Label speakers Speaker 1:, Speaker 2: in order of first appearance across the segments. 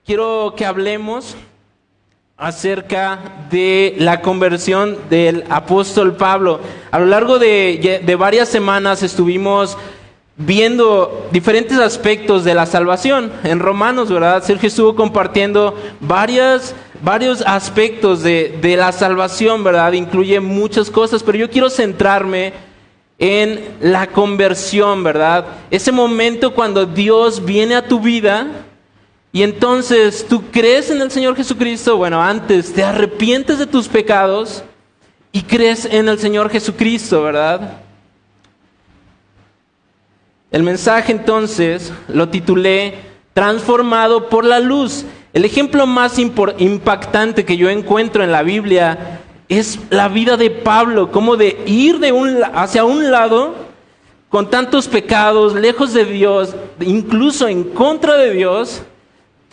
Speaker 1: quiero que hablemos acerca de la conversión del apóstol Pablo. A lo largo de varias semanas estuvimos viendo diferentes aspectos de la salvación. En Romanos, ¿verdad? Sergio estuvo compartiendo varios aspectos de la salvación, ¿verdad? Incluye muchas cosas, pero yo quiero centrarme en la conversión, ¿verdad? Ese momento cuando Dios viene a tu vida y entonces tú crees en el Señor Jesucristo. Bueno, antes te arrepientes de tus pecados y crees en el Señor Jesucristo, ¿verdad? El mensaje entonces lo titulé Transformado por la luz. El ejemplo más impactante que yo encuentro en la Biblia es la vida de Pablo, como de ir hacia un lado con tantos pecados, lejos de Dios, incluso en contra de Dios.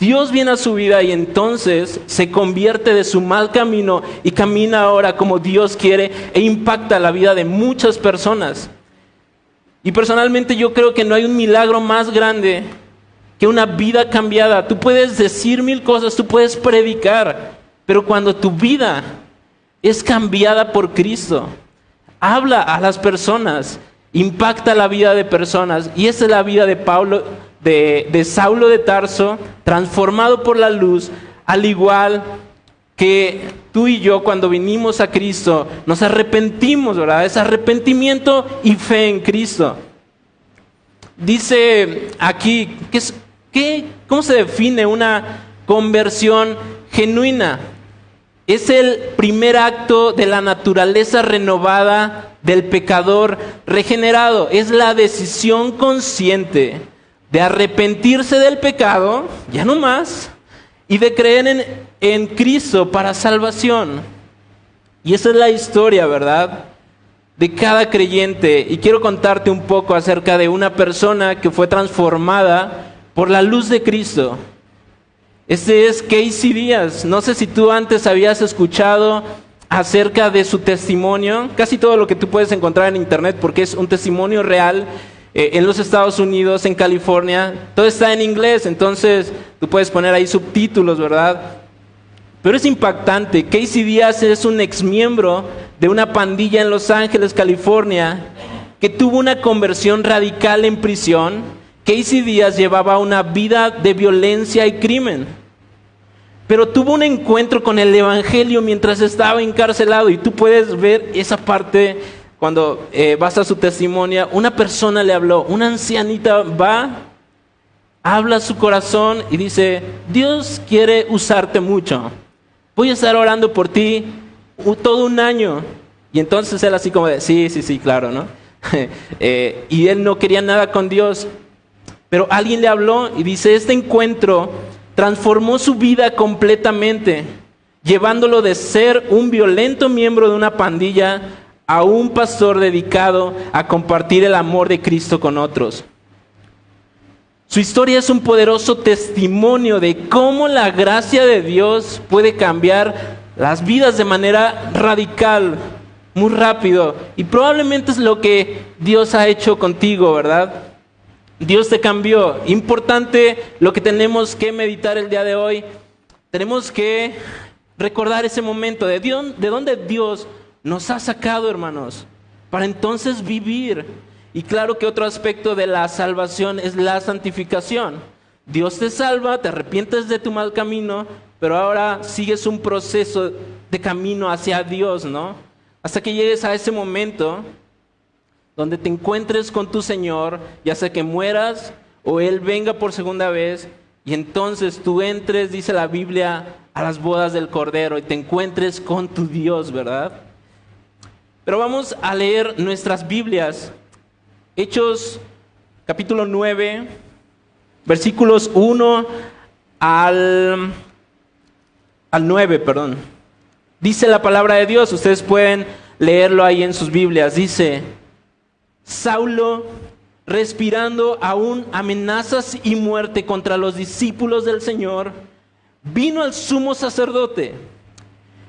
Speaker 1: Dios viene a su vida y entonces se convierte de su mal camino y camina ahora como Dios quiere e impacta la vida de muchas personas. Y personalmente yo creo que no hay un milagro más grande que una vida cambiada. Tú puedes decir mil cosas, tú puedes predicar, pero cuando tu vida es cambiada por Cristo, habla a las personas, impacta la vida de personas. Y esa es la vida de Pablo, de Saulo de Tarso, transformado por la luz, al igual que tú y yo cuando vinimos a Cristo, nos arrepentimos, ¿verdad? Es arrepentimiento y fe en Cristo. Dice aquí, ¿cómo se define una conversión genuina? Es el primer acto de la naturaleza renovada del pecador regenerado. Es la decisión consciente de arrepentirse del pecado, ya no más, y de creer en Cristo para salvación. Y esa es la historia, ¿verdad?, de cada creyente. Y quiero contarte un poco acerca de una persona que fue transformada por la luz de Cristo. Este es Casey Díaz. No sé si tú antes habías escuchado acerca de su testimonio. Casi todo lo que tú puedes encontrar en internet, porque es un testimonio real. En los Estados Unidos, en California, todo está en inglés, entonces tú puedes poner ahí subtítulos, ¿verdad? Pero es impactante. Casey Díaz es un exmiembro de una pandilla en Los Ángeles, California, que tuvo una conversión radical en prisión. Casey Díaz llevaba una vida de violencia y crimen, pero tuvo un encuentro con el Evangelio mientras estaba encarcelado, y tú puedes ver esa parte. Cuando vas a su testimonio, una persona le habló, una ancianita habla a su corazón y dice: Dios quiere usarte mucho, voy a estar orando por ti todo un año. Y entonces él así como de, sí, claro, ¿no? Y él no quería nada con Dios, pero alguien le habló y dice: este encuentro transformó su vida completamente, llevándolo de ser un violento miembro de una pandilla a un pastor dedicado a compartir el amor de Cristo con otros. Su historia es un poderoso testimonio de cómo la gracia de Dios puede cambiar las vidas de manera radical, muy rápido. Y probablemente es lo que Dios ha hecho contigo, ¿verdad? Dios te cambió. Importante lo que tenemos que meditar el día de hoy. Tenemos que recordar ese momento de dónde Dios nos ha sacado, hermanos, para entonces vivir. Y claro que otro aspecto de la salvación es la santificación. Dios te salva, te arrepientes de tu mal camino, pero ahora sigues un proceso de camino hacia Dios, ¿no? Hasta que llegues a ese momento donde te encuentres con tu Señor, ya sea que mueras o Él venga por segunda vez, y entonces tú entres, dice la Biblia, a las bodas del Cordero y te encuentres con tu Dios, ¿verdad? Pero vamos a leer nuestras Biblias. Hechos capítulo 9, versículos 1 al 9, perdón. Dice la palabra de Dios, ustedes pueden leerlo ahí en sus Biblias. Dice: Saulo, respirando aún amenazas y muerte contra los discípulos del Señor, vino al sumo sacerdote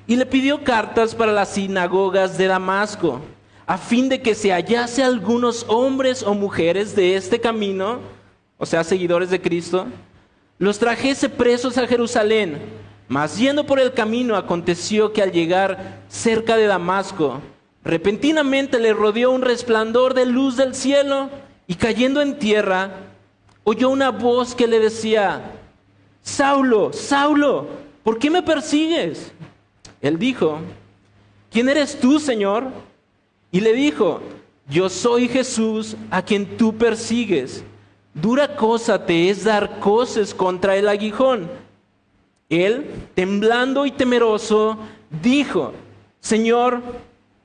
Speaker 1: y le pidió cartas para las sinagogas de Damasco, a fin de que se hallase algunos hombres o mujeres de este camino, o sea, seguidores de Cristo, los trajese presos a Jerusalén. Mas yendo por el camino, aconteció que al llegar cerca de Damasco, repentinamente le rodeó un resplandor de luz del cielo, y cayendo en tierra, oyó una voz que le decía: Saulo, Saulo, ¿por qué me persigues? Él dijo: ¿quién eres tú, Señor? Y le dijo: yo soy Jesús, a quien tú persigues. Dura cosa te es dar coces contra el aguijón. Él, temblando y temeroso, dijo: Señor,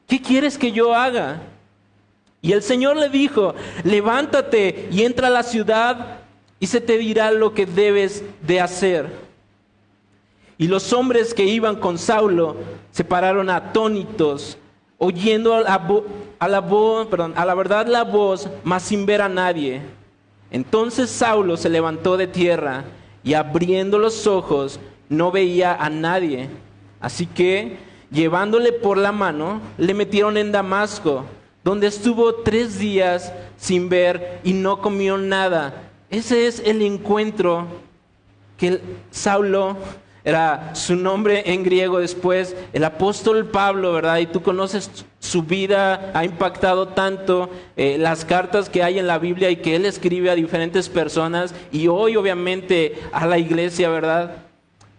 Speaker 1: ¿qué quieres que yo haga? Y el Señor le dijo: levántate y entra a la ciudad, y se te dirá lo que debes de hacer. Y los hombres que iban con Saulo se pararon atónitos, oyendo a la verdad la voz, mas sin ver a nadie. Entonces Saulo se levantó de tierra, y abriendo los ojos no veía a nadie. Así que, llevándole por la mano, le metieron en Damasco, donde estuvo 3 días sin ver y no comió nada. Ese es el encuentro que Saulo, era su nombre en griego, después el apóstol Pablo, ¿verdad? Y tú conoces su vida, ha impactado tanto, las cartas que hay en la Biblia y que él escribe a diferentes personas, y hoy obviamente a la iglesia, ¿verdad?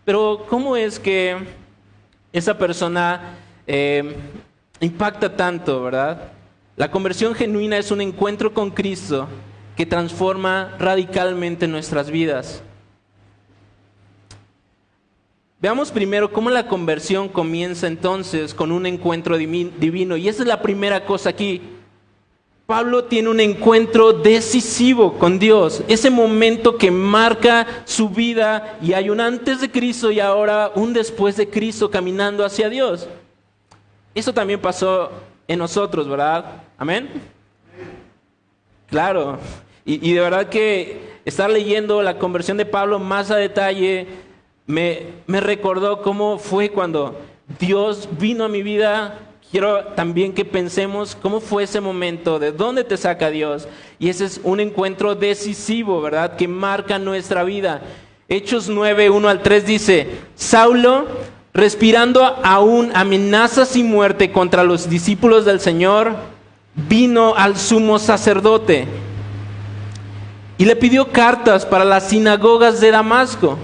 Speaker 1: Pero ¿cómo es que esa persona impacta tanto, verdad? La conversión genuina es un encuentro con Cristo que transforma radicalmente nuestras vidas. Veamos primero cómo la conversión comienza entonces con un encuentro divino. Y esa es la primera cosa aquí. Pablo tiene un encuentro decisivo con Dios. Ese momento que marca su vida, y hay un antes de Cristo y ahora un después de Cristo caminando hacia Dios. Eso también pasó en nosotros, ¿verdad? ¿Amén? Claro. Y de verdad que estar leyendo la conversión de Pablo más a detalle me recordó cómo fue cuando Dios vino a mi vida. Quiero también que pensemos cómo fue ese momento, de dónde te saca Dios. Y ese es un encuentro decisivo, ¿verdad? Que marca nuestra vida. Hechos 9, 1 al 3 dice: Saulo, respirando aún amenazas y muerte contra los discípulos del Señor, vino al sumo sacerdote y le pidió cartas para las sinagogas de Damasco,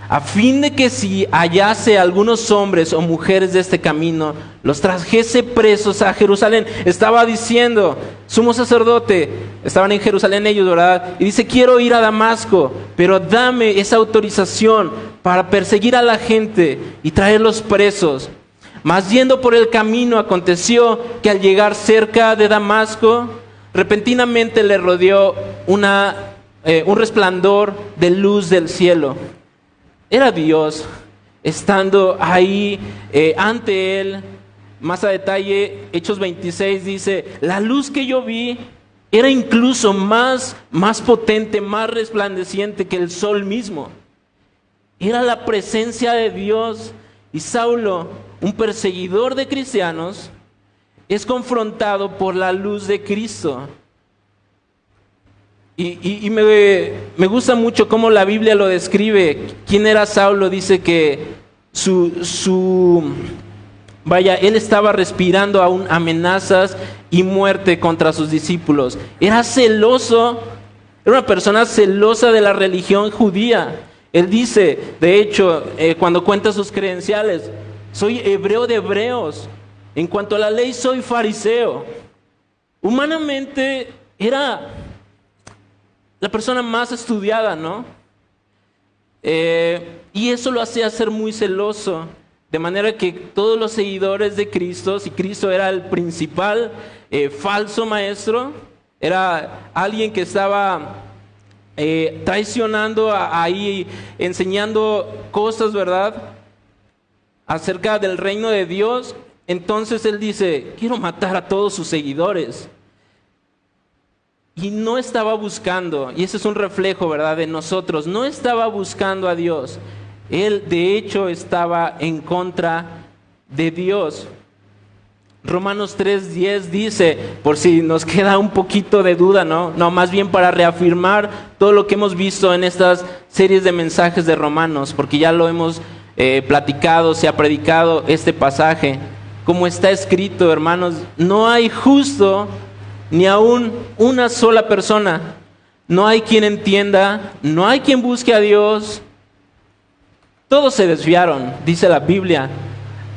Speaker 1: a fin de que si hallase algunos hombres o mujeres de este camino, los trajese presos a Jerusalén. Estaba diciendo, sumo sacerdote, estaban en Jerusalén ellos, ¿verdad? Y dice: quiero ir a Damasco, pero dame esa autorización para perseguir a la gente y traerlos presos. Mas yendo por el camino, aconteció que al llegar cerca de Damasco, repentinamente le rodeó un resplandor de luz del cielo. Era Dios estando ahí ante él. Más a detalle, Hechos 26 dice: la luz que yo vi era incluso más potente, más resplandeciente que el sol mismo. Era la presencia de Dios. Y Saulo, un perseguidor de cristianos, es confrontado por la luz de Cristo. Y me gusta mucho cómo la Biblia lo describe. ¿Quién era Saulo? Dice que él estaba respirando aún amenazas y muerte contra sus discípulos. Era celoso, era una persona celosa de la religión judía. Él dice, de hecho, cuando cuenta sus credenciales: soy hebreo de hebreos, en cuanto a la ley soy fariseo. Humanamente era la persona más estudiada, ¿no? Y eso lo hacía ser muy celoso, de manera que todos los seguidores de Cristo, si Cristo era el principal falso maestro, era alguien que estaba traicionando ahí, enseñando cosas, ¿verdad?, acerca del reino de Dios. Entonces él dice: quiero matar a todos sus seguidores. Y no estaba buscando, y ese es un reflejo, ¿verdad?, de nosotros. No estaba buscando a Dios. Él, de hecho, estaba en contra de Dios. Romanos 3:10 dice, por si nos queda un poquito de duda, ¿no? No, más bien para reafirmar todo lo que hemos visto en estas series de mensajes de Romanos, porque ya lo hemos platicado, se ha predicado este pasaje. Como está escrito, hermanos, no hay justo ni aún una sola persona. No hay quien entienda, no hay quien busque a Dios. Todos se desviaron, dice la Biblia.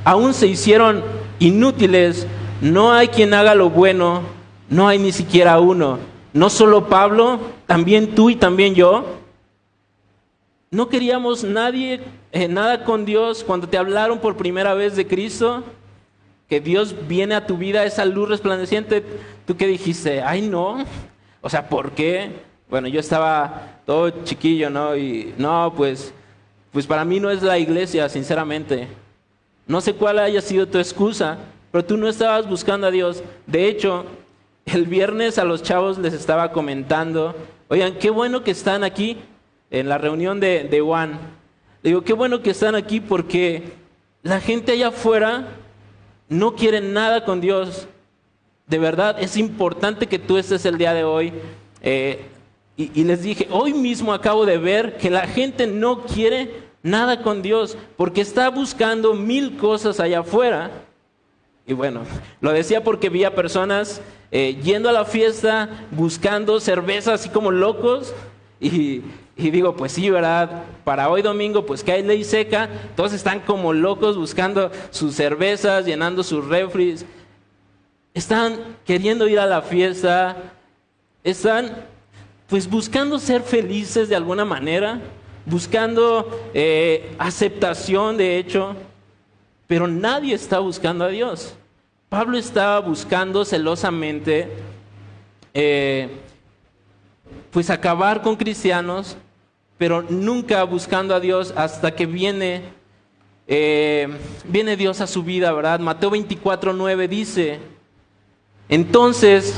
Speaker 1: Aún se hicieron inútiles. No hay quien haga lo bueno, no hay ni siquiera uno. No solo Pablo, también tú y también yo. No queríamos nada con Dios cuando te hablaron por primera vez de Cristo, que Dios viene a tu vida, esa luz resplandeciente. ¿Tú qué dijiste? Ay, no. O sea, ¿por qué? Bueno, yo estaba todo chiquillo, ¿no? Y no, pues para mí no es la iglesia, sinceramente. No sé cuál haya sido tu excusa, pero tú no estabas buscando a Dios. De hecho, el viernes a los chavos les estaba comentando, oigan, qué bueno que están aquí en la reunión de Juan. Le digo, qué bueno que están aquí porque la gente allá afuera no quiere nada con Dios. De verdad, es importante que tú estés el día de hoy. Y les dije, hoy mismo acabo de ver que la gente no quiere nada con Dios porque está buscando 1000 cosas allá afuera. Y bueno, lo decía porque vi a personas yendo a la fiesta, buscando cerveza así como locos. Y digo, pues sí, ¿verdad? Para hoy domingo, pues que hay ley seca. Todos están como locos buscando sus cervezas, llenando sus refris. Están queriendo ir a la fiesta. Están pues buscando ser felices de alguna manera. Buscando aceptación, de hecho. Pero nadie está buscando a Dios. Pablo estaba buscando celosamente pues acabar con cristianos, pero nunca buscando a Dios hasta que viene Dios a su vida, ¿verdad? Mateo 24:9 dice, entonces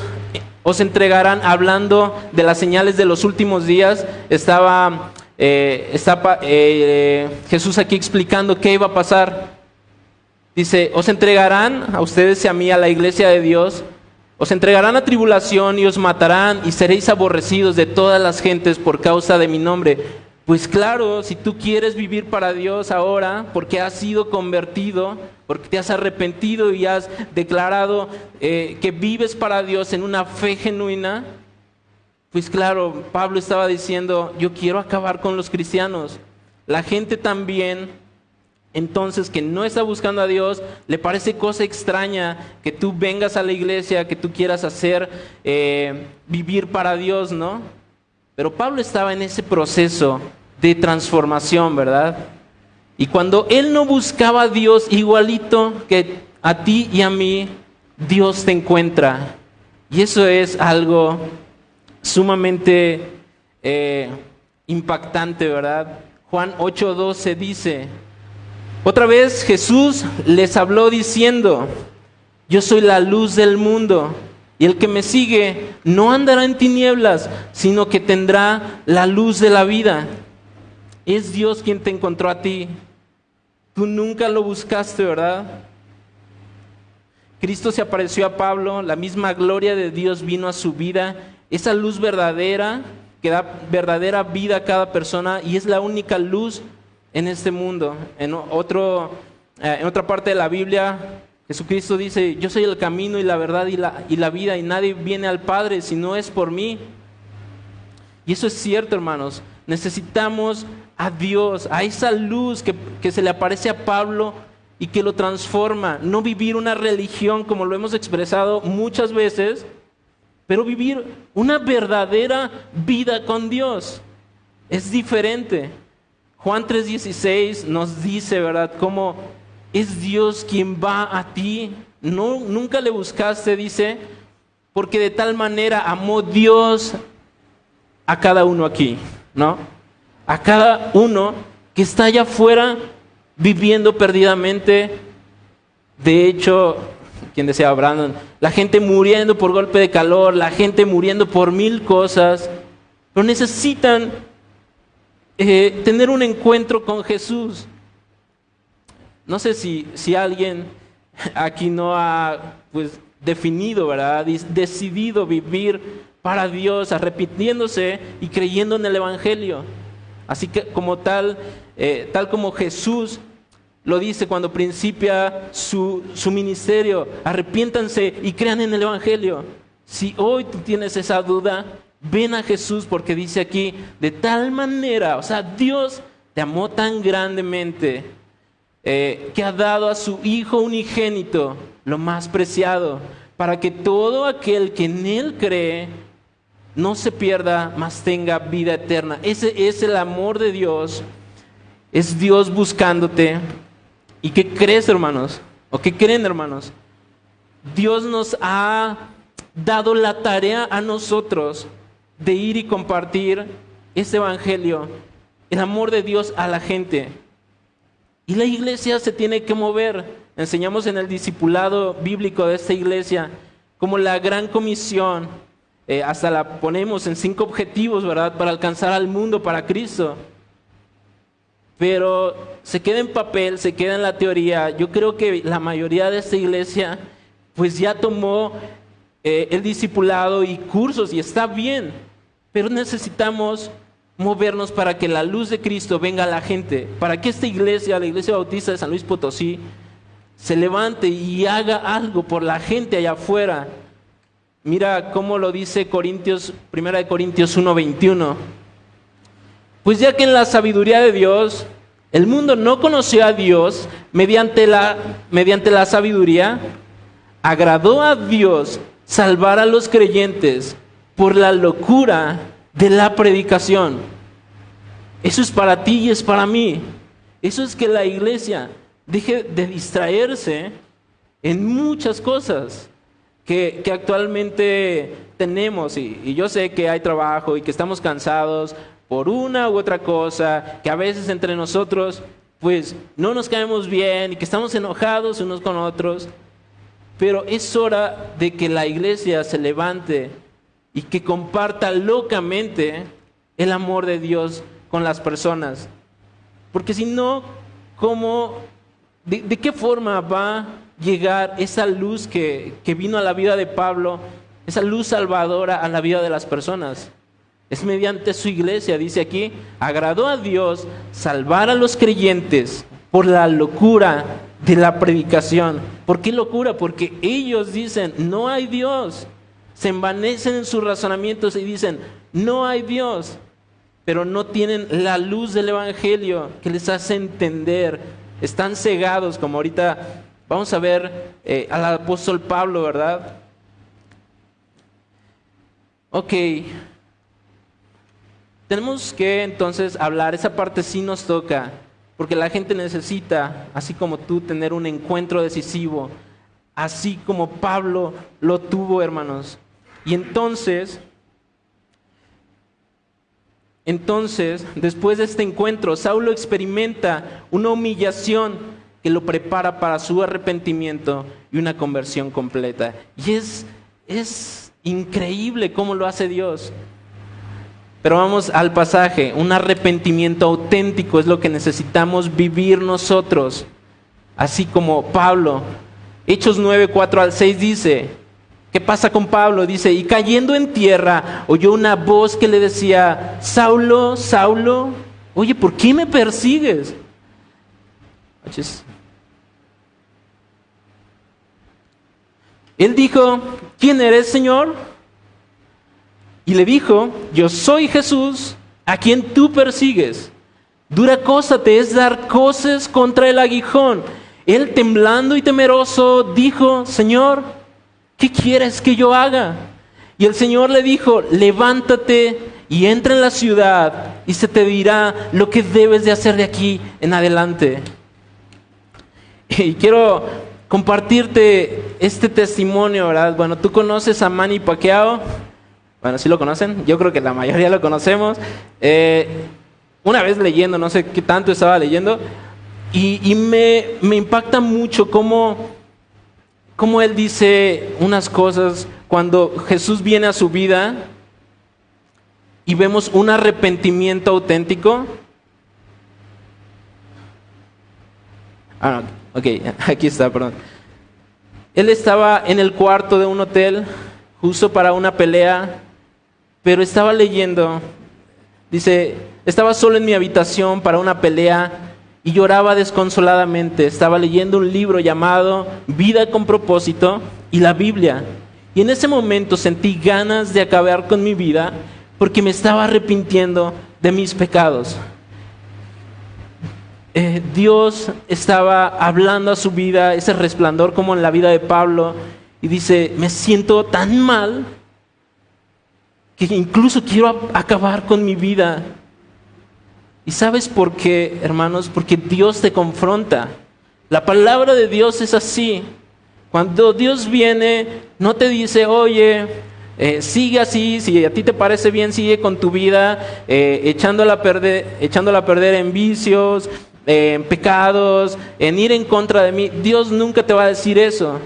Speaker 1: os entregarán, hablando de las señales de los últimos días, está Jesús aquí explicando qué iba a pasar. Dice, os entregarán a ustedes y a mí, a la iglesia de Dios, os entregarán a tribulación y os matarán y seréis aborrecidos de todas las gentes por causa de mi nombre. Pues claro, si tú quieres vivir para Dios ahora, porque has sido convertido, porque te has arrepentido y has declarado que vives para Dios en una fe genuina, pues claro, Pablo estaba diciendo, yo quiero acabar con los cristianos. La gente también, entonces, que no está buscando a Dios, le parece cosa extraña que tú vengas a la iglesia, que tú quieras hacer, vivir para Dios, ¿no? Pero Pablo estaba en ese proceso de transformación, ¿verdad? Y cuando él no buscaba a Dios igualito que a ti y a mí, Dios te encuentra. Y eso es algo sumamente impactante, ¿verdad? Juan 8:12 dice, otra vez Jesús les habló diciendo, yo soy la luz del mundo, y el que me sigue no andará en tinieblas, sino que tendrá la luz de la vida. Es Dios quien te encontró a ti. Tú nunca lo buscaste, ¿verdad? Cristo se apareció a Pablo, la misma gloria de Dios vino a su vida, esa luz verdadera que da verdadera vida a cada persona y es la única luz en este mundo. En otra parte de la Biblia, Jesucristo dice, yo soy el camino y la verdad y la vida, y nadie viene al Padre si no es por mí. Y eso es cierto, hermanos. Necesitamos a Dios, a esa luz que se le aparece a Pablo y que lo transforma. No vivir una religión como lo hemos expresado muchas veces, pero vivir una verdadera vida con Dios. Es diferente. Juan 3:16 nos dice, ¿verdad?, cómo es Dios quien va a ti. No, nunca le buscaste, dice, porque de tal manera amó Dios a cada uno aquí, ¿no? A cada uno que está allá afuera viviendo perdidamente. De hecho, quien decía Brandon, la gente muriendo por golpe de calor, la gente muriendo por 1000 cosas, pero necesitan tener un encuentro con Jesús. No sé si alguien aquí no ha pues definido, ¿verdad?, decidido vivir para Dios, arrepintiéndose y creyendo en el Evangelio. Así que como tal como Jesús lo dice cuando principia su ministerio, arrepiéntanse y crean en el Evangelio. Si hoy tú tienes esa duda, ven a Jesús, porque dice aquí, de tal manera, o sea, Dios te amó tan grandemente que ha dado a su Hijo unigénito, lo más preciado, para que todo aquel que en Él cree no se pierda, mas tenga vida eterna. Ese es el amor de Dios, es Dios buscándote. ¿Y qué crees, hermanos? ¿O qué creen, hermanos? Dios nos ha dado la tarea a nosotros de ir y compartir este evangelio, el amor de Dios a la gente. Y la iglesia se tiene que mover. Enseñamos en el discipulado bíblico de esta iglesia como la gran comisión, hasta la ponemos en 5 objetivos, ¿verdad? Para alcanzar al mundo para Cristo. Pero se queda en papel, se queda en la teoría. Yo creo que la mayoría de esta iglesia pues ya tomó el discipulado y cursos, y está bien, pero necesitamos movernos para que la luz de Cristo venga a la gente, para que esta iglesia, la Iglesia Bautista de San Luis Potosí, se levante y haga algo por la gente allá afuera. Mira cómo lo dice 1 Corintios 1:21. Pues ya que en la sabiduría de Dios, el mundo no conoció a Dios mediante la sabiduría, agradó a Dios salvar a los creyentes por la locura de la predicación. Eso es para ti y es para mí. Eso es que la iglesia deje de distraerse en muchas cosas que actualmente tenemos. Y yo sé que hay trabajo y que estamos cansados por una u otra cosa, que a veces entre nosotros pues no nos caemos bien y que estamos enojados unos con otros. Pero es hora de que la iglesia se levante y que comparta locamente el amor de Dios con las personas. Porque si no, ¿de qué forma va a llegar esa luz que vino a la vida de Pablo, esa luz salvadora a la vida de las personas? Es mediante su iglesia, dice aquí, agradó a Dios salvar a los creyentes por la locura de la predicación. ¿Por qué locura? Porque ellos dicen, no hay Dios. Se envanecen en sus razonamientos y dicen, no hay Dios. Pero no tienen la luz del evangelio que les hace entender. Están cegados, como ahorita vamos a ver al apóstol Pablo, ¿verdad? Ok. Tenemos que entonces hablar, esa parte sí nos toca, porque la gente necesita, así como tú, tener un encuentro decisivo, así como Pablo lo tuvo, hermanos. Y entonces, después de este encuentro, Saulo experimenta una humillación que lo prepara para su arrepentimiento y una conversión completa. Y es increíble cómo lo hace Dios. Pero vamos al pasaje. Un arrepentimiento auténtico es lo que necesitamos vivir nosotros, así como Pablo. Hechos 9:4-6 dice, ¿qué pasa con Pablo? Dice, y cayendo en tierra, oyó una voz que le decía, Saulo, Saulo, oye, ¿por qué me persigues? Él dijo, ¿quién eres, Señor? Y le dijo, yo soy Jesús, a quien tú persigues. Dura cosa te es dar coces contra el aguijón. Él, temblando y temeroso, dijo, Señor, ¿qué quieres que yo haga? Y el Señor le dijo, levántate y entra en la ciudad y se te dirá lo que debes de hacer de aquí en adelante. Y quiero compartirte este testimonio, ¿verdad? Bueno, tú conoces a Manny Pacquiao. Bueno, ¿sí lo conocen? Yo creo que la mayoría lo conocemos. Una vez leyendo, no sé qué tanto estaba leyendo, y me impacta mucho cómo él dice unas cosas cuando Jesús viene a su vida y vemos un arrepentimiento auténtico. Ok, aquí está, perdón. Él estaba en el cuarto de un hotel justo para una pelea, pero estaba leyendo Dice, estaba solo en mi habitación para una pelea y lloraba desconsoladamente. Estaba leyendo un libro llamado Vida con propósito y la Biblia. Y en ese momento sentí ganas de acabar con mi vida porque me estaba arrepintiendo de mis pecados. Dios estaba hablando a su vida, ese resplandor como en la vida de Pablo, y dice, me siento tan mal que incluso quiero acabar con mi vida. ¿Y sabes por qué, hermanos? Porque Dios te confronta. La palabra de Dios es así. Cuando Dios viene, no te dice, oye, sigue así, si a ti te parece bien, sigue con tu vida, echándola a perder en vicios, en pecados, en ir en contra de mí. Dios nunca te va a decir eso.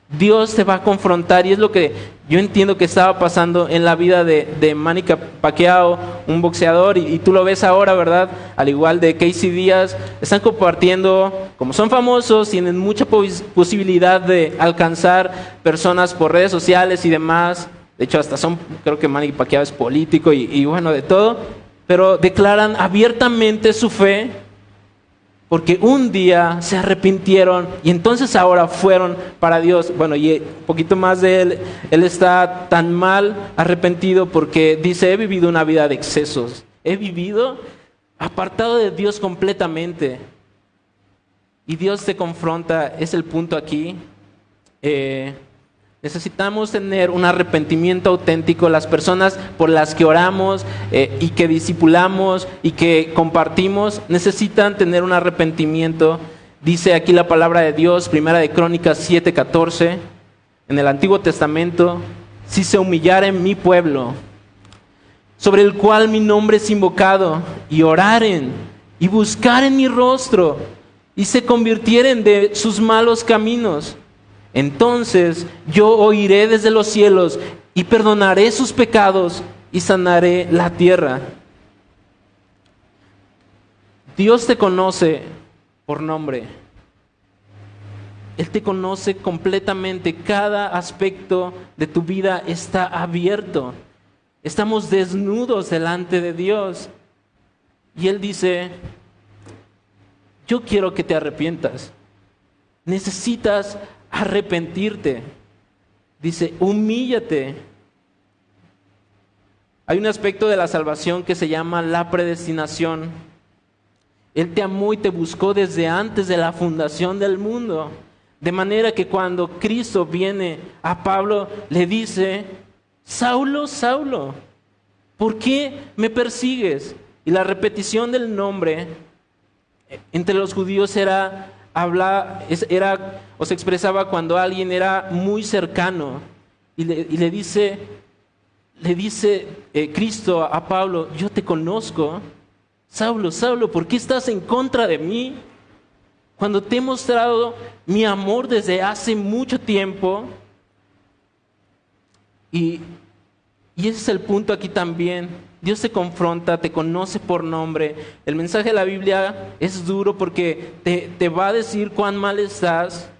Speaker 1: Dios te va a confrontar, y es lo que yo entiendo que estaba pasando en la vida de Manny Pacquiao, un boxeador, y tú lo ves ahora, ¿verdad? Al igual de Casey Díaz, están compartiendo, como son famosos, tienen mucha posibilidad de alcanzar personas por redes sociales y demás. De hecho, hasta creo que Manny Pacquiao es político y bueno, de todo, pero declaran abiertamente su fe porque un día se arrepintieron y entonces ahora fueron para Dios. Bueno, y un poquito más de él está tan mal arrepentido porque dice, he vivido una vida de excesos, he vivido apartado de Dios completamente. Y Dios te confronta, es el punto aquí. Necesitamos tener un arrepentimiento auténtico. Las personas por las que oramos y que discipulamos y que compartimos necesitan tener un arrepentimiento. Dice aquí la palabra de Dios, Primera de Crónicas 7:14, en el Antiguo Testamento: si se humillare mi pueblo, sobre el cual mi nombre es invocado, y oraren y buscaren mi rostro, y se convirtieren de sus malos caminos, entonces yo oiré desde los cielos y perdonaré sus pecados y sanaré la tierra. Dios te conoce por nombre. Él te conoce completamente. Cada aspecto de tu vida está abierto. Estamos desnudos delante de Dios. Y Él dice, yo quiero que te arrepientas. Necesitas arrepentirte. Dice, humíllate. Hay un aspecto de la salvación que se llama la predestinación. Él te amó y te buscó desde antes de la fundación del mundo. De manera que cuando Cristo viene a Pablo, le dice, Saulo, Saulo, ¿por qué me persigues? Y la repetición del nombre entre los judíos se expresaba cuando alguien era muy cercano. Y le dice Cristo a Pablo, yo te conozco. Saulo, Saulo, ¿por qué estás en contra de mí? Cuando te he mostrado mi amor desde hace mucho tiempo. Y ese es el punto aquí también. Dios te confronta, te conoce por nombre. El mensaje de la Biblia es duro porque te va a decir cuán mal estás.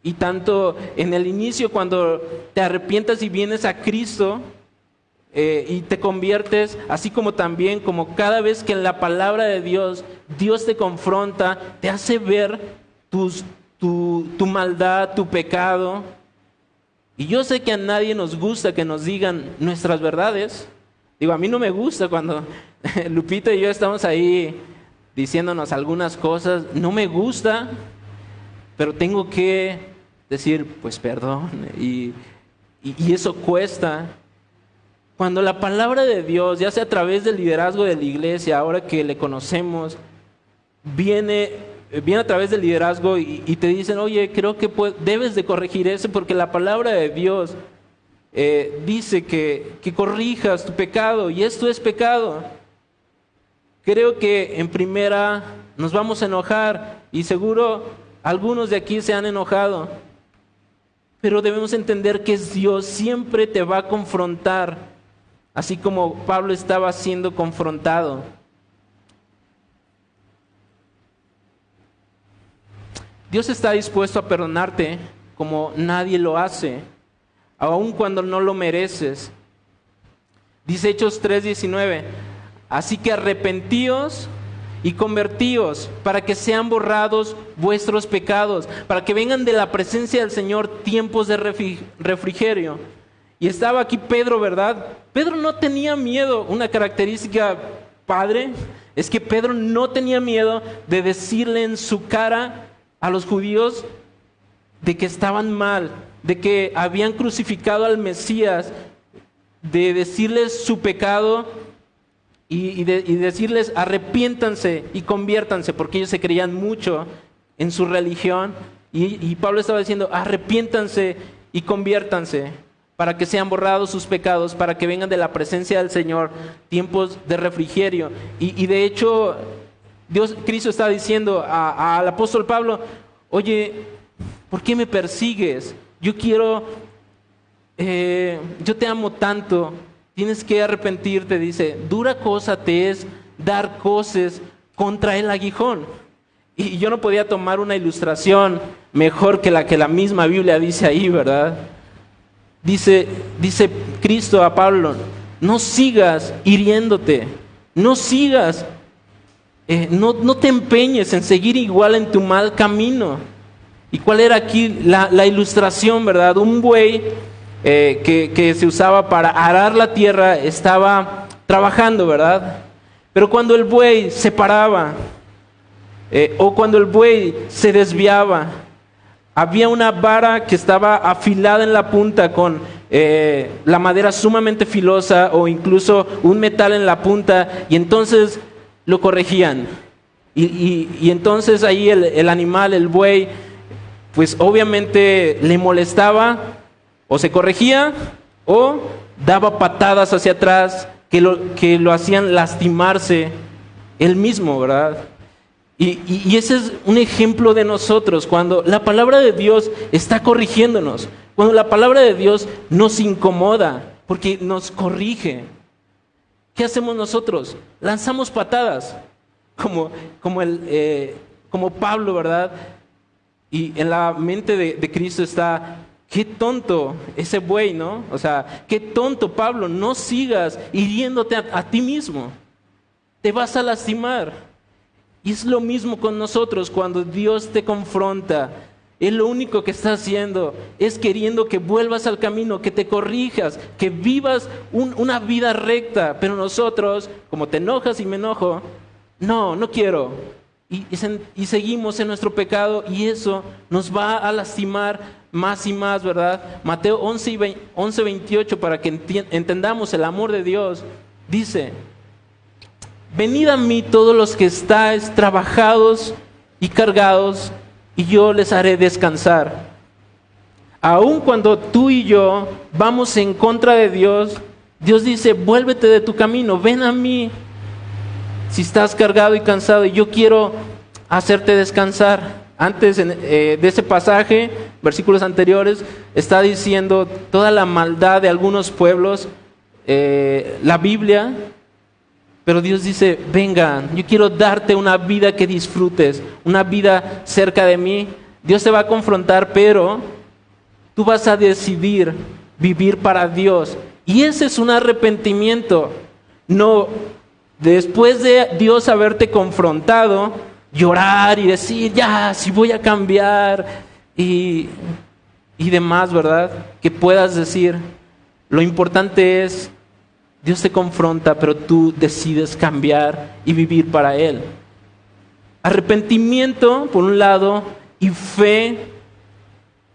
Speaker 1: Y tanto en el inicio, cuando te arrepientas y vienes a Cristo y te conviertes, así como también como cada vez que en la palabra de Dios te confronta, te hace ver tu maldad, tu pecado. Y yo sé que a nadie nos gusta que nos digan nuestras verdades. Digo, a mí no me gusta cuando Lupita y yo estamos ahí diciéndonos algunas cosas. No me gusta, pero tengo que decir, pues perdón. Y eso cuesta. Cuando la palabra de Dios, ya sea a través del liderazgo de la iglesia, ahora que le conocemos, viene a través del liderazgo y te dicen, oye, creo que debes de corregir eso porque la palabra de Dios dice que corrijas tu pecado y esto es pecado. Creo que en primera nos vamos a enojar y seguro algunos de aquí se han enojado, pero debemos entender que Dios siempre te va a confrontar, así como Pablo estaba siendo confrontado. Dios está dispuesto a perdonarte como nadie lo hace, aun cuando no lo mereces. Dice Hechos 3:19, Así que arrepentíos y convertíos para que sean borrados vuestros pecados, para que vengan de la presencia del Señor tiempos de refrigerio. Y estaba aquí Pedro, ¿verdad? Pedro no tenía miedo. Una característica padre es que Pedro no tenía miedo de decirle en su cara a los judíos de que estaban mal, de que habían crucificado al Mesías, de decirles su pecado y decirles arrepiéntanse y conviértanse, porque ellos se creían mucho en su religión. Y Pablo estaba diciendo arrepiéntanse y conviértanse para que sean borrados sus pecados, para que vengan de la presencia del Señor tiempos de refrigerio. Y de hecho, Cristo está diciendo al apóstol Pablo, oye, ¿por qué me persigues? Yo te amo tanto, tienes que arrepentirte. Dice, dura cosa te es dar coces contra el aguijón. Y yo no podía tomar una ilustración mejor que la misma Biblia dice ahí, ¿verdad? Dice Cristo a Pablo, no sigas hiriéndote, no sigas, no te empeñes en seguir igual en tu mal camino. ¿Y cuál era aquí la ilustración, verdad? Un buey que se usaba para arar la tierra estaba trabajando, ¿verdad? Pero cuando el buey se paraba o cuando el buey se desviaba, había una vara que estaba afilada en la punta con la madera sumamente filosa o incluso un metal en la punta, y entonces lo corregían. Y entonces ahí el animal, el buey, pues obviamente le molestaba, o se corregía o daba patadas hacia atrás que lo hacían lastimarse él mismo, ¿verdad? Y ese es un ejemplo de nosotros, cuando la palabra de Dios está corrigiéndonos, cuando la palabra de Dios nos incomoda, porque nos corrige. ¿Qué hacemos nosotros? Lanzamos patadas, como Pablo, ¿verdad? Y en la mente de Cristo está, qué tonto ese buey, ¿no? O sea, qué tonto Pablo, no sigas hiriéndote a ti mismo, te vas a lastimar. Y es lo mismo con nosotros cuando Dios te confronta. Él lo único que está haciendo es queriendo que vuelvas al camino, que te corrijas, que vivas una vida recta. Pero nosotros, como te enojas y me enojo, no quiero. Y seguimos en nuestro pecado y eso nos va a lastimar más y más, ¿verdad? Mateo 11:28, para que entendamos el amor de Dios, dice: venid a mí todos los que estáis trabajados y cargados, y yo les haré descansar. Aun cuando tú y yo vamos en contra de Dios, Dios dice, vuélvete de tu camino, ven a mí. Si estás cargado y cansado, y yo quiero hacerte descansar. Antes de ese pasaje, versículos anteriores, está diciendo toda la maldad de algunos pueblos, la Biblia. Pero Dios dice, venga, yo quiero darte una vida que disfrutes, una vida cerca de mí. Dios te va a confrontar, pero tú vas a decidir vivir para Dios. Y ese es un arrepentimiento. No, después de Dios haberte confrontado, llorar y decir, ya, si voy a cambiar y demás, ¿verdad? Que puedas decir, lo importante es, Dios te confronta, pero tú decides cambiar y vivir para Él. Arrepentimiento, por un lado, y fe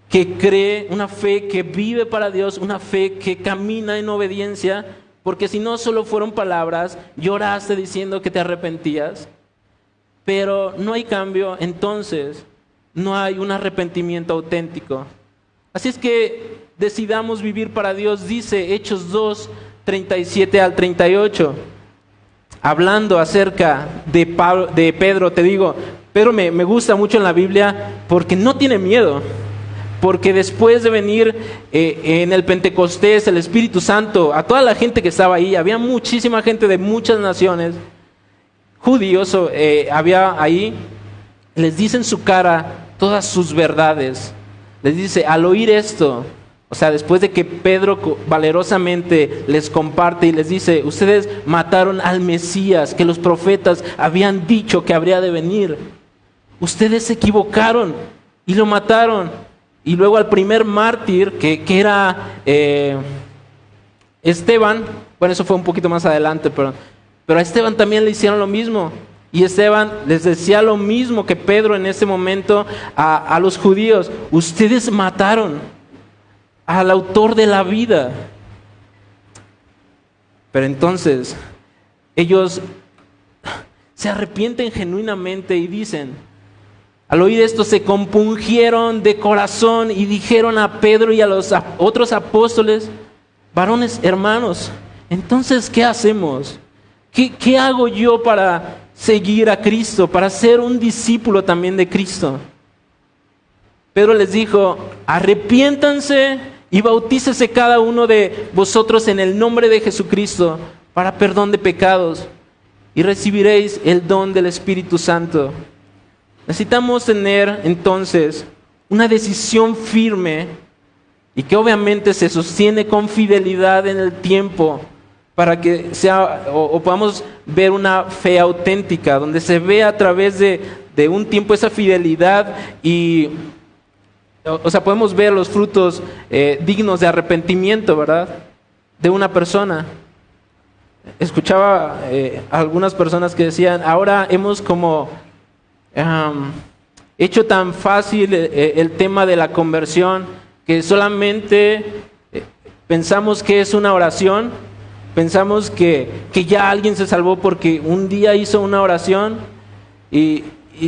Speaker 1: que cree, una fe que vive para Dios, una fe que camina en obediencia, porque si no solo fueron palabras, lloraste diciendo que te arrepentías, pero no hay cambio, entonces no hay un arrepentimiento auténtico. Así es que decidamos vivir para Dios. Dice Hechos 2:37 al 38, hablando acerca de Pedro, te digo, Pedro me gusta mucho en la Biblia porque no tiene miedo, porque después de venir en el Pentecostés, el Espíritu Santo, a toda la gente que estaba ahí, había muchísima gente de muchas naciones, judíos había ahí, les dice en su cara todas sus verdades, les dice, al oír esto, O sea, después de que Pedro valerosamente les comparte y les dice, ustedes mataron al Mesías que los profetas habían dicho que habría de venir. Ustedes se equivocaron y lo mataron. Y luego al primer mártir, que era Esteban, bueno, eso fue un poquito más adelante, pero a Esteban también le hicieron lo mismo. Y Esteban les decía lo mismo que Pedro en ese momento a los judíos. Ustedes mataron al autor de la vida. Pero entonces ellos se arrepienten genuinamente y dicen, al oír esto se compungieron de corazón y dijeron a Pedro y a los otros apóstoles, varones hermanos, entonces ¿qué hacemos? ¿Qué hago yo para seguir a Cristo, para ser un discípulo también de Cristo? Pedro les dijo, arrepiéntanse y bautícese cada uno de vosotros en el nombre de Jesucristo para perdón de pecados y recibiréis el don del Espíritu Santo. Necesitamos tener entonces una decisión firme y que obviamente se sostiene con fidelidad en el tiempo para que sea o podamos ver una fe auténtica, donde se ve a través de un tiempo esa fidelidad y podemos ver los frutos dignos de arrepentimiento, ¿verdad? De una persona. Escuchaba algunas personas que decían, ahora hemos como hecho tan fácil el tema de la conversión que solamente pensamos que es una oración, pensamos que ya alguien se salvó porque un día hizo una oración y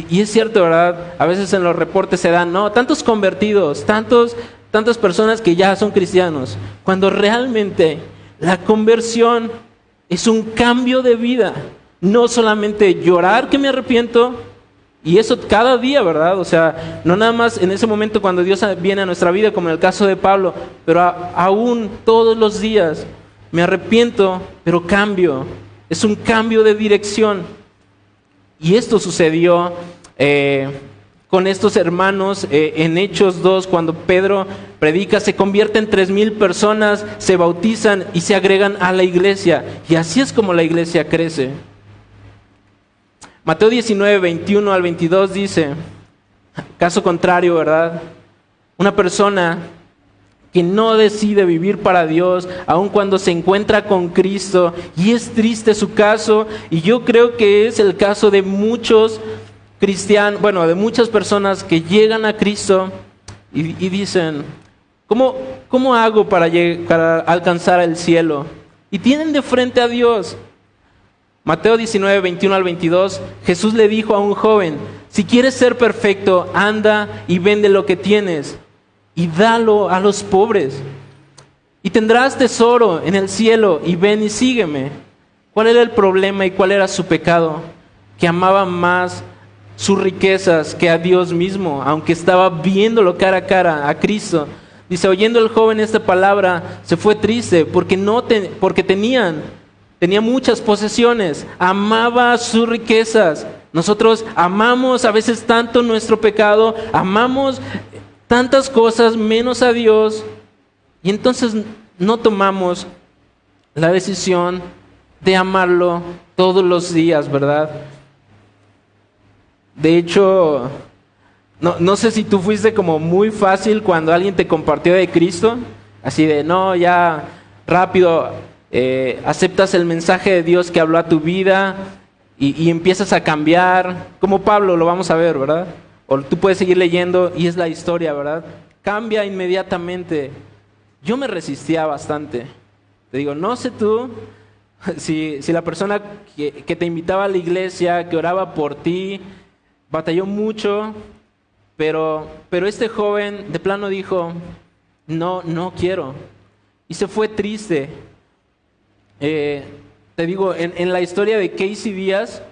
Speaker 1: es cierto, ¿verdad? A veces en los reportes se dan, no, tantos convertidos, tantas personas que ya son cristianos, cuando realmente la conversión es un cambio de vida, no solamente llorar que me arrepiento, y eso cada día, ¿verdad? O sea, no nada más en ese momento cuando Dios viene a nuestra vida, como en el caso de Pablo, pero aún todos los días me arrepiento, pero cambio, es un cambio de dirección. Y esto sucedió con estos hermanos en Hechos 2, cuando Pedro predica, se convierten 3,000 personas, se bautizan y se agregan a la iglesia. Y así es como la iglesia crece. Mateo 19, 21 al 22 dice, caso contrario, ¿verdad? Una persona que no decide vivir para Dios, aun cuando se encuentra con Cristo, y es triste su caso, y yo creo que es el caso de muchos cristianos, de muchas personas que llegan a Cristo y dicen, ¿cómo hago para alcanzar el cielo? Y tienen de frente a Dios. Mateo 19, 21 al 22, Jesús le dijo a un joven, si quieres ser perfecto, anda y vende lo que tienes y dalo a los pobres, y tendrás tesoro en el cielo, y ven y sígueme. ¿Cuál era el problema y cuál era su pecado? Que amaba más sus riquezas que a Dios mismo, aunque estaba viéndolo cara a cara a Cristo. Dice, oyendo el joven esta palabra, se fue triste porque tenía muchas posesiones, amaba sus riquezas. Nosotros amamos a veces tanto nuestro pecado, amamos tantas cosas menos a Dios, y entonces no tomamos la decisión de amarlo todos los días, ¿verdad? De hecho, no sé si tú fuiste como muy fácil cuando alguien te compartió de Cristo, así de, no, ya rápido aceptas el mensaje de Dios que habló a tu vida y empiezas a cambiar, como Pablo, lo vamos a ver, ¿verdad? O tú puedes seguir leyendo y es la historia, ¿verdad? Cambia inmediatamente. Yo me resistía bastante. Te digo, no sé tú, si la persona que te invitaba a la iglesia, que oraba por ti, batalló mucho, pero este joven de plano dijo, no quiero. Y se fue triste. Te digo, en la historia de Casey Díaz,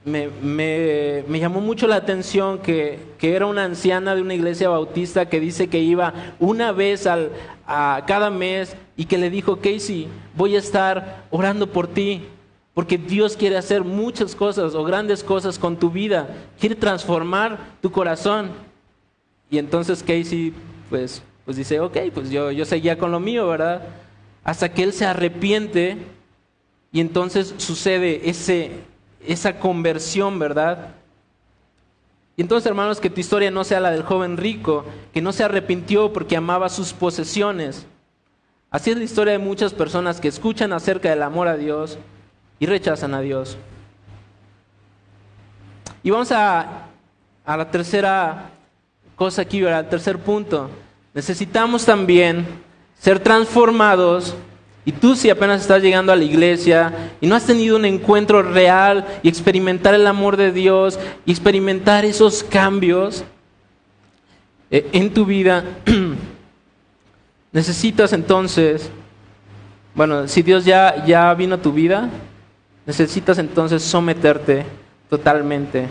Speaker 1: me llamó mucho la atención que era una anciana de una iglesia bautista que dice que iba una vez a cada mes y que le dijo, Casey, voy a estar orando por ti porque Dios quiere hacer muchas cosas o grandes cosas con tu vida, quiere transformar tu corazón. Y entonces Casey pues pues dice, ok, pues yo seguía con lo mío, ¿verdad? Hasta que él se arrepiente y entonces sucede esa conversión, ¿verdad? Y entonces, hermanos, que tu historia no sea la del joven rico, que no se arrepintió porque amaba sus posesiones. Así es la historia de muchas personas que escuchan acerca del amor a Dios y rechazan a Dios. Y vamos a la tercera cosa aquí, ¿verdad? Al tercer punto. Necesitamos también ser transformados. Y tú, si apenas estás llegando a la iglesia y no has tenido un encuentro real y experimentar el amor de Dios y experimentar esos cambios en tu vida, necesitas entonces, bueno, si Dios ya vino a tu vida, necesitas entonces someterte totalmente.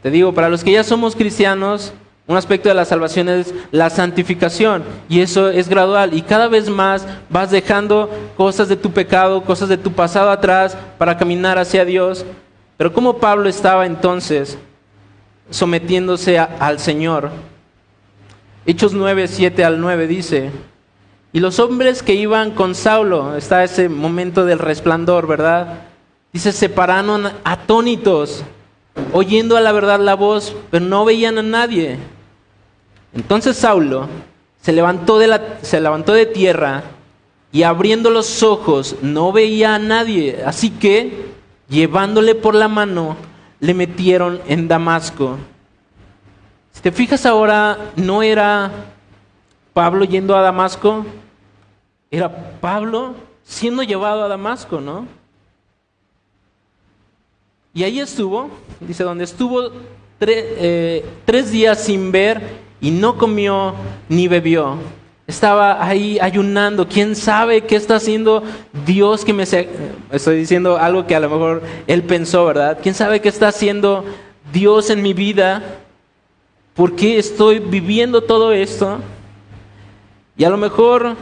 Speaker 1: Te digo, para los que ya somos cristianos, un aspecto de la salvación es la santificación, y eso es gradual, y cada vez más vas dejando cosas de tu pecado, cosas de tu pasado atrás para caminar hacia Dios. Pero ¿cómo Pablo estaba entonces sometiéndose al Señor? Hechos 9, 7 al 9 dice: y los hombres que iban con Saulo, está ese momento del resplandor, ¿verdad? Dice, se pararon atónitos, oyendo a la verdad la voz, pero no veían a nadie. Entonces Saulo se levantó de tierra y abriendo los ojos no veía a nadie. Así que, llevándole por la mano, le metieron en Damasco. Si te fijas ahora, no era Pablo yendo a Damasco, era Pablo siendo llevado a Damasco, ¿no? Y ahí estuvo, dice, donde estuvo 3 días sin ver y no comió ni bebió. Estaba ahí ayunando. ¿Quién sabe qué está haciendo Dios que estoy diciendo algo que a lo mejor él pensó, ¿verdad? ¿Quién sabe qué está haciendo Dios en mi vida? ¿Por qué estoy viviendo todo esto? Y a lo mejor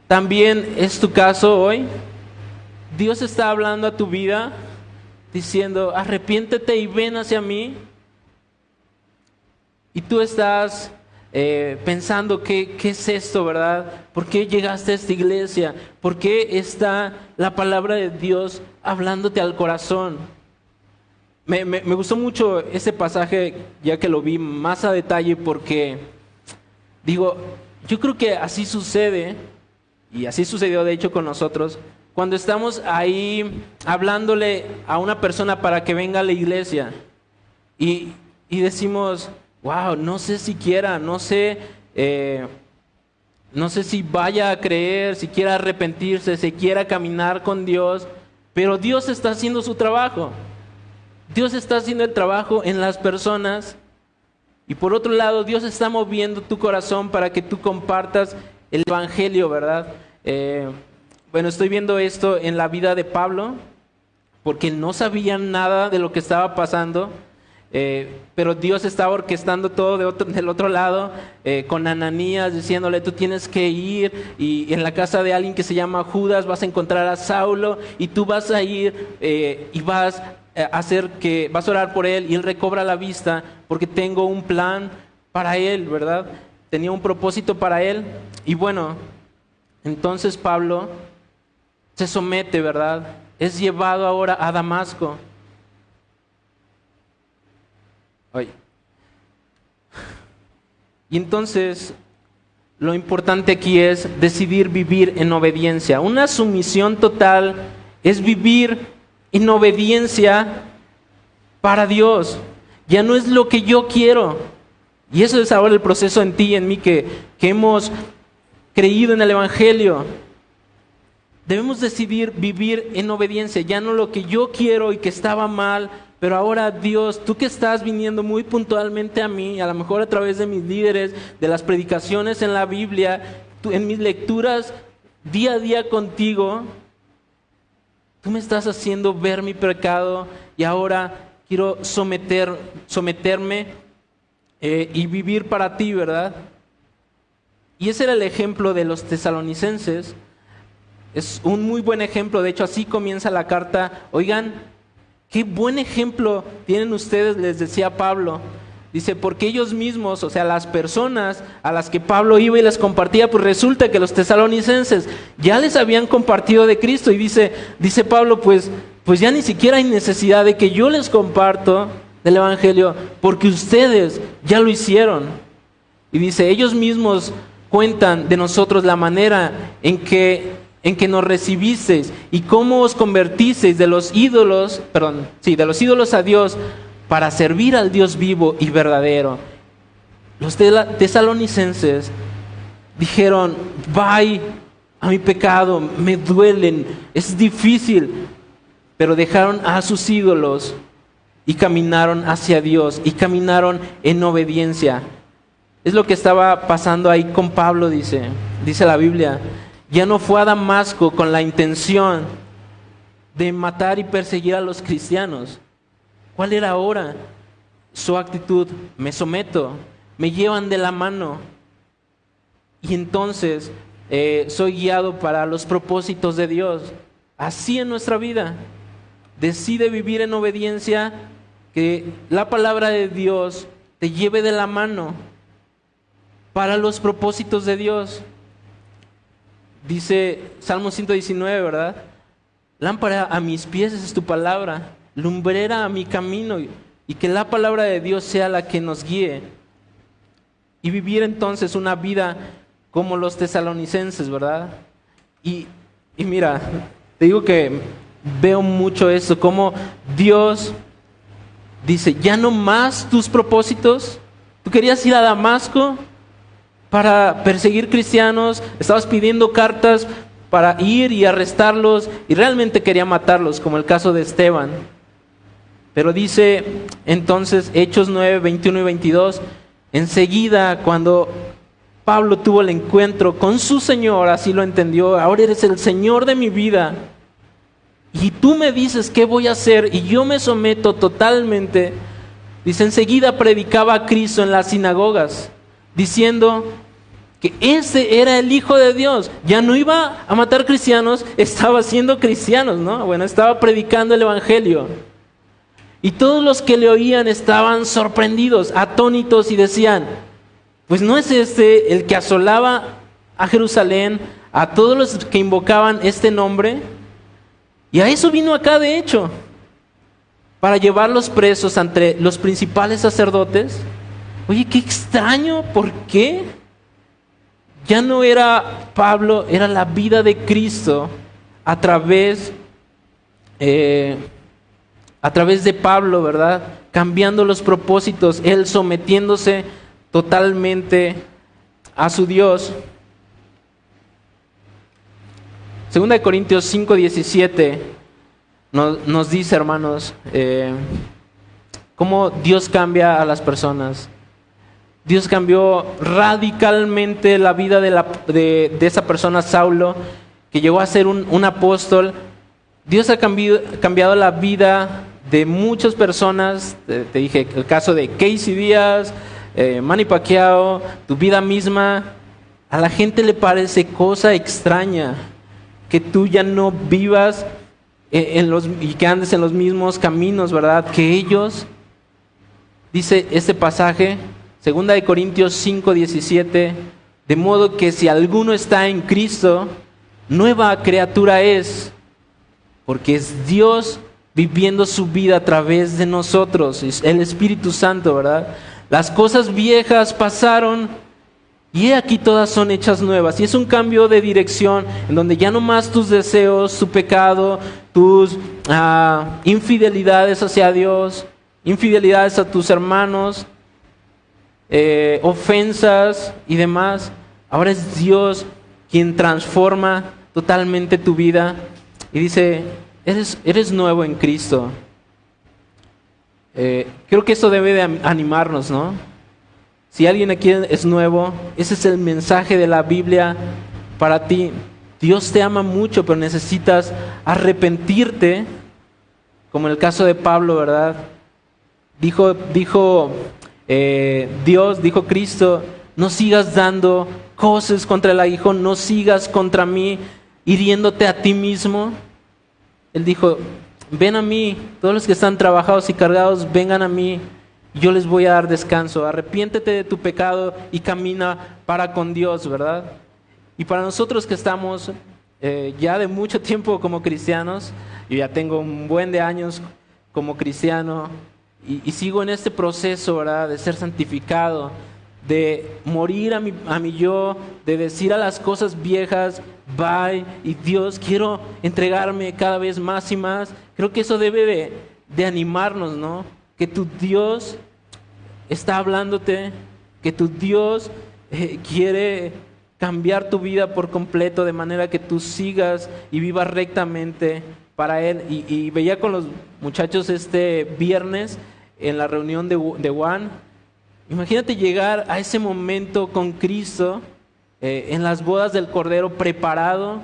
Speaker 1: también es tu caso hoy. Dios está hablando a tu vida diciendo, arrepiéntete y ven hacia mí. Y tú estás pensando, ¿qué es esto, verdad? ¿Por qué llegaste a esta iglesia? ¿Por qué está la palabra de Dios hablándote al corazón? Me gustó mucho ese pasaje, ya que lo vi más a detalle, porque digo, yo creo que así sucede, y así sucedió de hecho con nosotros, cuando estamos ahí hablándole a una persona para que venga a la iglesia y decimos, wow, no sé siquiera, no sé si vaya a creer, si quiera arrepentirse, si quiera caminar con Dios, pero Dios está haciendo su trabajo. Dios está haciendo el trabajo en las personas, y por otro lado Dios está moviendo tu corazón para que tú compartas el evangelio, ¿verdad? Bueno, estoy viendo esto en la vida de Pablo, porque no sabían nada de lo que estaba pasando, pero Dios estaba orquestando todo del otro lado, con Ananías diciéndole, tú tienes que ir, y en la casa de alguien que se llama Judas vas a encontrar a Saulo, y tú vas a ir y vas a orar por él, y él recobra la vista, porque tengo un plan para él, ¿verdad? Tenía un propósito para él. Y bueno, entonces Pablo se somete, ¿verdad? Es llevado ahora a Damasco. Oye. Y entonces, lo importante aquí es decidir vivir en obediencia. Una sumisión total es vivir en obediencia para Dios. Ya no es lo que yo quiero. Y eso es ahora el proceso en ti y en mí que hemos creído en el Evangelio. Debemos decidir vivir en obediencia, ya no lo que yo quiero y que estaba mal, pero ahora Dios, tú que estás viniendo muy puntualmente a mí, a lo mejor a través de mis líderes, de las predicaciones en la Biblia, en mis lecturas día a día contigo, tú me estás haciendo ver mi pecado y ahora quiero someterme y vivir para ti, ¿verdad? Y ese era el ejemplo de los tesalonicenses. Es un muy buen ejemplo, de hecho así comienza la carta. Oigan, qué buen ejemplo tienen ustedes, les decía Pablo, Dice, porque ellos mismos, o sea, las personas a las que Pablo iba y les compartía, pues resulta que los tesalonicenses ya les habían compartido de Cristo. Y dice Pablo, pues ya ni siquiera hay necesidad de que yo les comparto del Evangelio, porque ustedes ya lo hicieron. Y dice, ellos mismos cuentan de nosotros la manera en que nos recibisteis y cómo os convertisteis de los ídolos a Dios, para servir al Dios vivo y verdadero. Los tesalonicenses dijeron, bye a mi pecado, me duelen, es difícil, pero dejaron a sus ídolos y caminaron hacia Dios y caminaron en obediencia. Es lo que estaba pasando ahí con Pablo, dice la Biblia. Ya no fue a Damasco con la intención de matar y perseguir a los cristianos. ¿Cuál era ahora su actitud? Me someto, me llevan de la mano y entonces soy guiado para los propósitos de Dios. Así en nuestra vida. Decide vivir en obediencia, que la palabra de Dios te lleve de la mano para los propósitos de Dios. Dice Salmo 119, ¿verdad? Lámpara a mis pies es tu palabra, lumbrera a mi camino, y que la palabra de Dios sea la que nos guíe. Y vivir entonces una vida como los tesalonicenses, ¿verdad? Y mira, te digo que veo mucho eso, como Dios dice, ya no más tus propósitos. Tú querías ir a Damasco para perseguir cristianos, estabas pidiendo cartas para ir y arrestarlos, y realmente quería matarlos, como el caso de Esteban. Pero dice entonces Hechos 9, 21 y 22, enseguida cuando Pablo tuvo el encuentro con su Señor, así lo entendió, ahora eres el Señor de mi vida, y tú me dices qué voy a hacer, y yo me someto totalmente. Dice, enseguida predicaba a Cristo en las sinagogas, diciendo que ese era el Hijo de Dios. Ya no iba a matar cristianos, estaba siendo cristianos, ¿no? Bueno, estaba predicando el Evangelio. Y todos los que le oían estaban sorprendidos, atónitos, y decían, pues no es este el que asolaba a Jerusalén, a todos los que invocaban este nombre. Y a eso vino acá, de hecho, para llevarlos presos ante los principales sacerdotes. Oye, qué extraño, ¿por qué? Ya no era Pablo, era la vida de Cristo a través de Pablo, ¿verdad? Cambiando los propósitos, él sometiéndose totalmente a su Dios. 2 Corintios 5:17 nos dice, hermanos, cómo Dios cambia a las personas. Dios cambió radicalmente la vida de esa persona, Saulo, que llegó a ser un apóstol. Dios ha cambiado la vida de muchas personas. Te dije el caso de Casey Díaz, Manny Pacquiao, tu vida misma. A la gente le parece cosa extraña que tú ya no vivas y que andes en los mismos caminos, ¿verdad? Que ellos. Dice este pasaje, 2 Corintios 5:17, de modo que si alguno está en Cristo, nueva criatura es, porque es Dios viviendo su vida a través de nosotros, es el Espíritu Santo, ¿verdad? Las cosas viejas pasaron y he aquí todas son hechas nuevas. Y es un cambio de dirección en donde ya no más tus deseos, tu pecado, tus infidelidades hacia Dios, infidelidades a tus hermanos, ofensas y demás. Ahora es Dios quien transforma totalmente tu vida y dice, eres nuevo en Cristo. Creo que eso debe de animarnos, ¿no? Si alguien aquí es nuevo, ese es el mensaje de la Biblia para ti. Dios te ama mucho, pero necesitas arrepentirte, como en el caso de Pablo, ¿verdad? Dijo Dios, dijo Cristo, no sigas dando cosas contra el aguijón, no sigas contra mí, hiriéndote a ti mismo. Él dijo, ven a mí, todos los que están trabajados y cargados, vengan a mí, yo les voy a dar descanso. Arrepiéntete de tu pecado y camina para con Dios, ¿verdad? Y para nosotros que estamos ya de mucho tiempo como cristianos, yo ya tengo un buen de años como cristiano y sigo en este proceso, ¿verdad? De ser santificado, de morir a mi yo, de decir a las cosas viejas, bye, y Dios, quiero entregarme cada vez más y más. Creo que eso debe de animarnos, ¿no? Que tu Dios está hablándote, que tu Dios quiere cambiar tu vida por completo de manera que tú sigas y vivas rectamente para Él. Y veía con los muchachos este viernes en la reunión de One. Imagínate llegar a ese momento con Cristo en las bodas del Cordero preparado.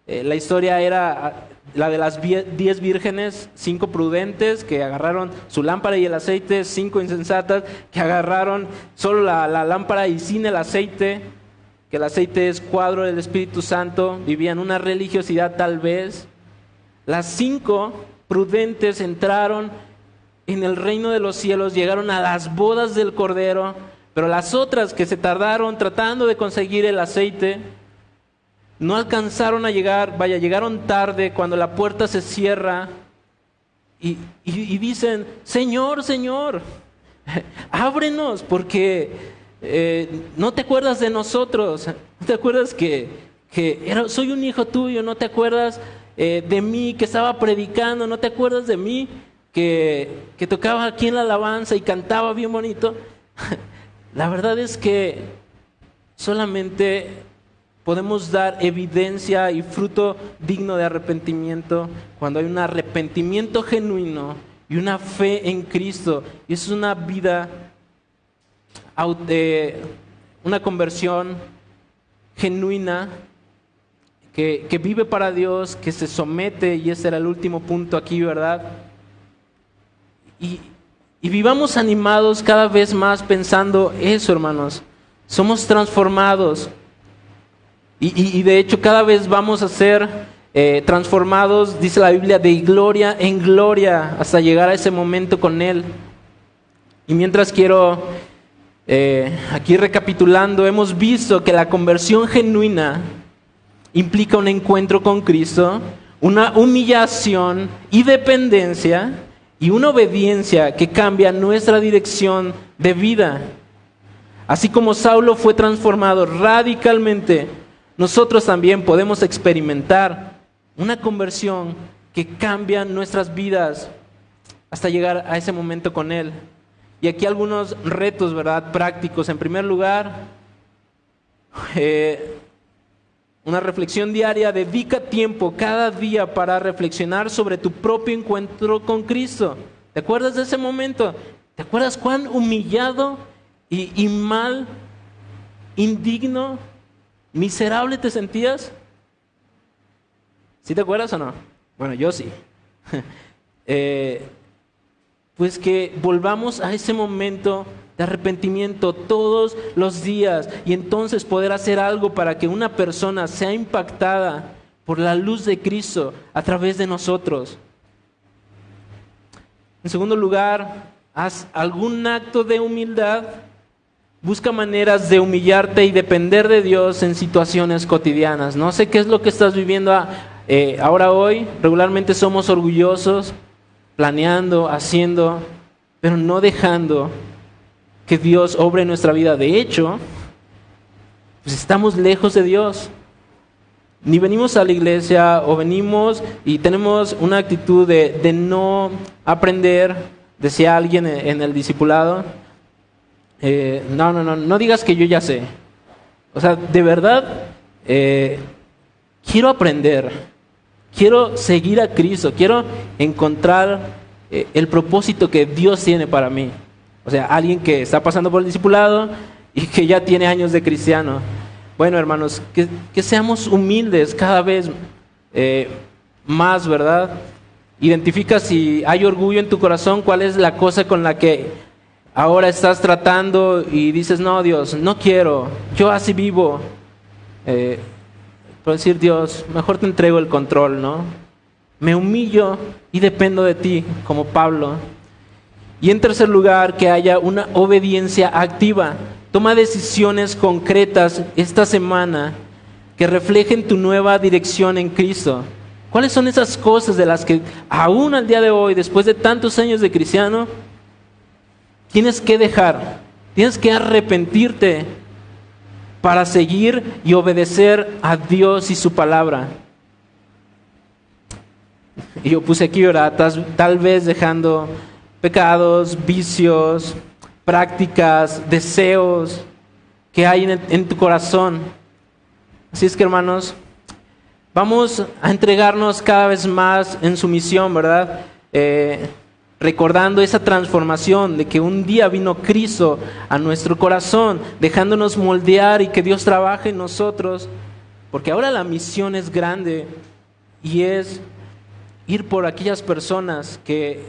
Speaker 1: La historia era la de las 10 vírgenes, 5 prudentes que agarraron su lámpara y el aceite, 5 insensatas que agarraron solo la lámpara y sin el aceite, que el aceite es cuadro del Espíritu Santo, vivían una religiosidad tal vez. Las 5 prudentes entraron en el reino de los cielos, llegaron a las bodas del Cordero, pero las otras que se tardaron tratando de conseguir el aceite, no alcanzaron a llegar, llegaron tarde cuando la puerta se cierra y dicen, Señor, Señor, ábrenos porque no te acuerdas de nosotros, no te acuerdas que soy un hijo tuyo, no te acuerdas de mí que estaba predicando, no te acuerdas de mí que tocaba aquí en la alabanza y cantaba bien bonito. La verdad es que solamente podemos dar evidencia y fruto digno de arrepentimiento cuando hay un arrepentimiento genuino y una fe en Cristo. Y eso es una vida, una conversión genuina que vive para Dios, que se somete, y ese era el último punto aquí, ¿verdad? Y vivamos animados cada vez más pensando eso, hermanos. Somos transformados. Y de hecho cada vez vamos a ser transformados, dice la Biblia, de gloria en gloria hasta llegar a ese momento con Él. Y mientras quiero, aquí recapitulando, hemos visto que la conversión genuina implica un encuentro con Cristo, una humillación y dependencia y una obediencia que cambia nuestra dirección de vida. Así como Saulo fue transformado radicalmente, nosotros también podemos experimentar una conversión que cambia nuestras vidas hasta llegar a ese momento con Él. Y aquí algunos retos, ¿verdad?, prácticos. En primer lugar, una reflexión diaria. Dedica tiempo cada día para reflexionar sobre tu propio encuentro con Cristo. ¿Te acuerdas de ese momento? ¿Te acuerdas cuán humillado y mal, indigno, miserable te sentías? ¿Sí te acuerdas o no? Bueno, yo sí. Pues que volvamos a ese momento de arrepentimiento todos los días y entonces poder hacer algo para que una persona sea impactada por la luz de Cristo a través de nosotros. En segundo lugar, haz algún acto de humildad. Busca maneras de humillarte y depender de Dios en situaciones cotidianas. No sé qué es lo que estás viviendo ahora hoy. Regularmente somos orgullosos, planeando, haciendo, pero no dejando que Dios obre en nuestra vida. De hecho, pues estamos lejos de Dios. Ni venimos a la iglesia o venimos y tenemos una actitud de no aprender, decía alguien en el discipulado. No digas que yo ya sé. O sea, de verdad, quiero aprender, quiero seguir a Cristo, quiero encontrar el propósito que Dios tiene para mí. O sea, alguien que está pasando por el discipulado y que ya tiene años de cristiano. Bueno, hermanos, que seamos humildes cada vez más, ¿verdad? Identifica si hay orgullo en tu corazón, cuál es la cosa con la que ahora estás tratando y dices, no, Dios, no quiero, yo así vivo. Por decir, Dios, mejor te entrego el control, ¿no? Me humillo y dependo de ti, como Pablo. Y en tercer lugar, que haya una obediencia activa. Toma decisiones concretas esta semana que reflejen tu nueva dirección en Cristo. ¿Cuáles son esas cosas de las que aún al día de hoy, después de tantos años de cristiano, tienes que dejar? Tienes que arrepentirte para seguir y obedecer a Dios y su palabra. Y yo puse aquí, ¿verdad? Tal vez dejando pecados, vicios, prácticas, deseos que hay en tu corazón. Así es que, hermanos, vamos a entregarnos cada vez más en su misión, ¿verdad? Recordando esa transformación de que un día vino Cristo a nuestro corazón, dejándonos moldear y que Dios trabaje en nosotros, porque ahora la misión es grande y es ir por aquellas personas que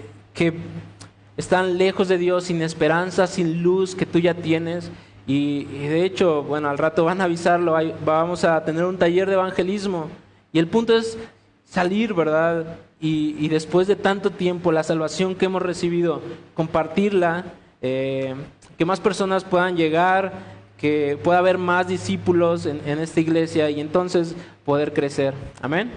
Speaker 1: están lejos de Dios, sin esperanza, sin luz que tú ya tienes. Y de hecho, bueno, al rato van a avisarlo, vamos a tener un taller de evangelismo. Y el punto es salir, ¿verdad? Y después de tanto tiempo, la salvación que hemos recibido, compartirla, que más personas puedan llegar, que pueda haber más discípulos en esta iglesia y entonces poder crecer. Amén.